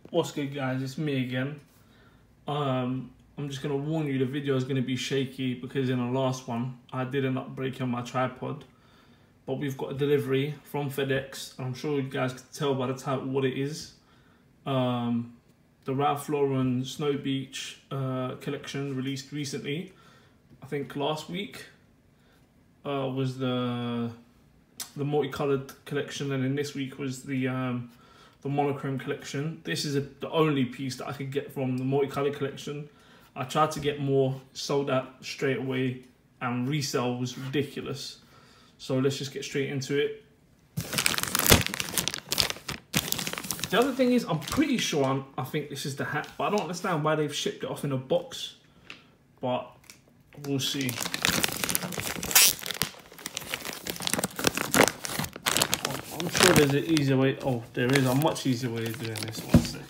What's good, guys? It's me again. I'm just gonna warn you, the video is gonna be shaky because in the last one I did end up breaking my tripod. But we've got a delivery from FedEx, and I'm sure you guys can tell by the title what it is. The Ralph Lauren Snow Beach collection released recently. I think last week was the multicolored collection, and then this week was the monochrome collection. This is the only piece that I could get from the multicolored collection. I tried to get more, sold out straight away, and resale was ridiculous. So let's just get straight into it. The other thing is, I'm pretty sure I think this is the hat, but I don't understand why they've shipped it off in a box. But we'll see. I'm sure there's an easier way. Oh, there is a much easier way of doing this. 1 second.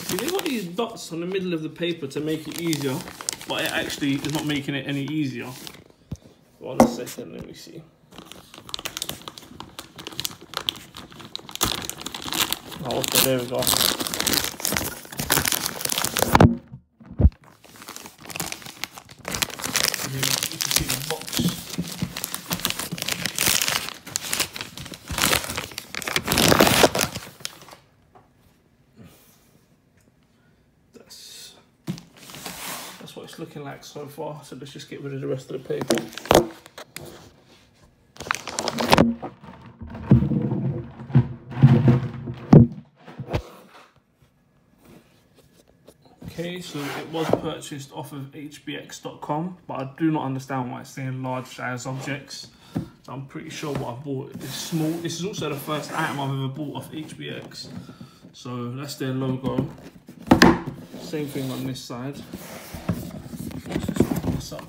See, they got these dots on the middle of the paper to make it easier, but it actually is not making it any easier. 1 second, let me see. Oh, okay, there we go. You can see the box. That's what it's looking like so far. So let's just get rid of the rest of the paper. Okay, so it was purchased off of hbx.com, but I do not understand why it's saying large size objects. So I'm pretty sure what I bought is small. This is also the first item I've ever bought off HBX. So that's their logo. Same thing on this side. Let's just open this up.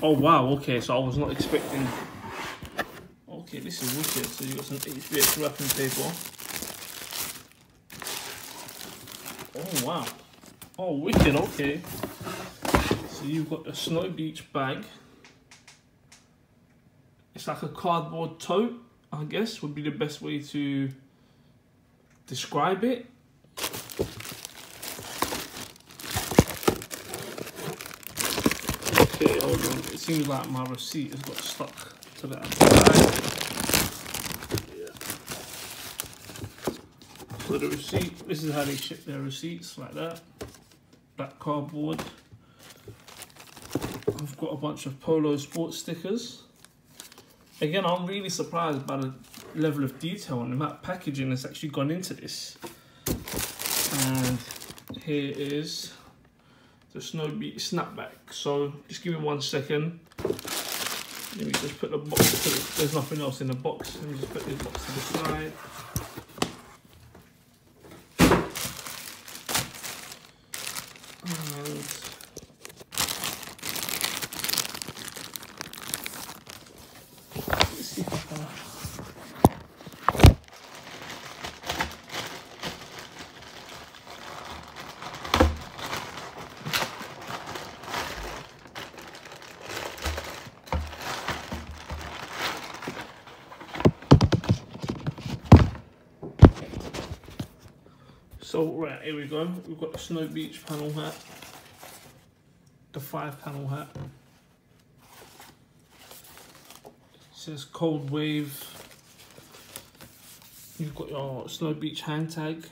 Oh wow, okay, so I was not expecting. Okay, this is wicked. So you got some HBX wrapping paper. Oh wow. Oh, wicked, okay. So you've got the Snow Beach bag. It's like a cardboard tote, I guess, would be the best way to describe it. Okay, hold on. It seems like my receipt has got stuck to that side. So the receipt, this is how they ship their receipts, like that. Black cardboard. I've got a bunch of Polo sports stickers. Again, I'm really surprised by the level of detail and the amount of packaging that's actually gone into this. And here is the Snow Beach snapback. So just give me 1 second. Let me just put the box, there's nothing else in the box. Let me just put this box to the side. So right, here we go. We've got the Snow Beach panel hat, the 5-panel hat. It says Cold Wave. You've got your Snow Beach hand tag,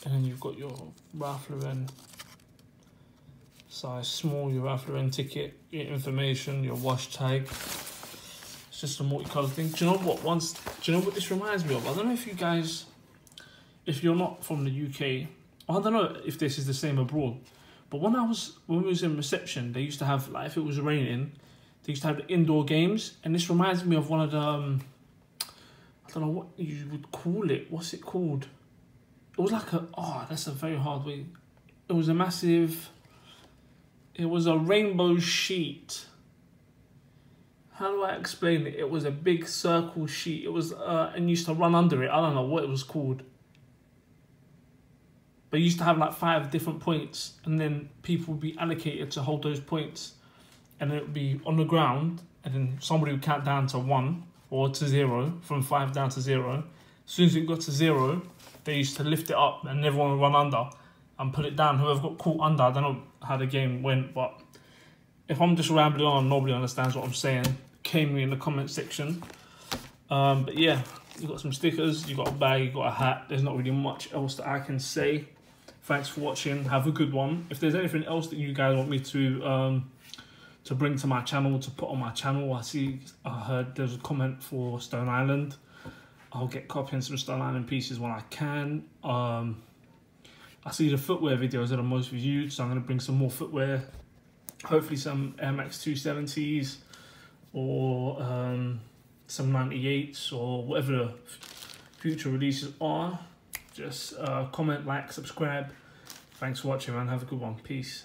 and then you've got your Ralph Lauren size small, your Ralph Lauren ticket, your information, your wash tag. It's just a multicolored thing. Do you know what? Do you know what this reminds me of? I don't know if you guys. If you're not from the UK, I don't know if this is the same abroad, but when we was in reception, they used to have, like, if it was raining, they used to have the indoor games, and this reminds me of one of the, I don't know what you would call it. What's it called? It was like that's a very hard way. It was a rainbow sheet. How do I explain it? It was a big circle sheet. It was, and used to run under it. I don't know what it was called. But you used to have like 5 different points, and then people would be allocated to hold those points, and it would be on the ground, and then somebody would count down to 1 or to 0, from 5 down to 0. As soon as it got to 0, they used to lift it up, and everyone would run under and put it down. Whoever got caught under, I don't know how the game went, but if I'm just rambling on, nobody understands what I'm saying, cane me in the comment section. But yeah, you got some stickers, you got a bag, you got a hat. There's not really much else that I can say. Thanks for watching. Have a good one. If there's anything else that you guys want me to bring to my channel, to put on my channel, I heard there's a comment for Stone Island. I'll get copying some Stone Island pieces when I can. I see the footwear videos are the most viewed, so I'm going to bring some more footwear. Hopefully some Air Max 270s or some 98s or whatever the future releases are. Just comment, like, subscribe. Thanks for watching, man. Have a good one. Peace.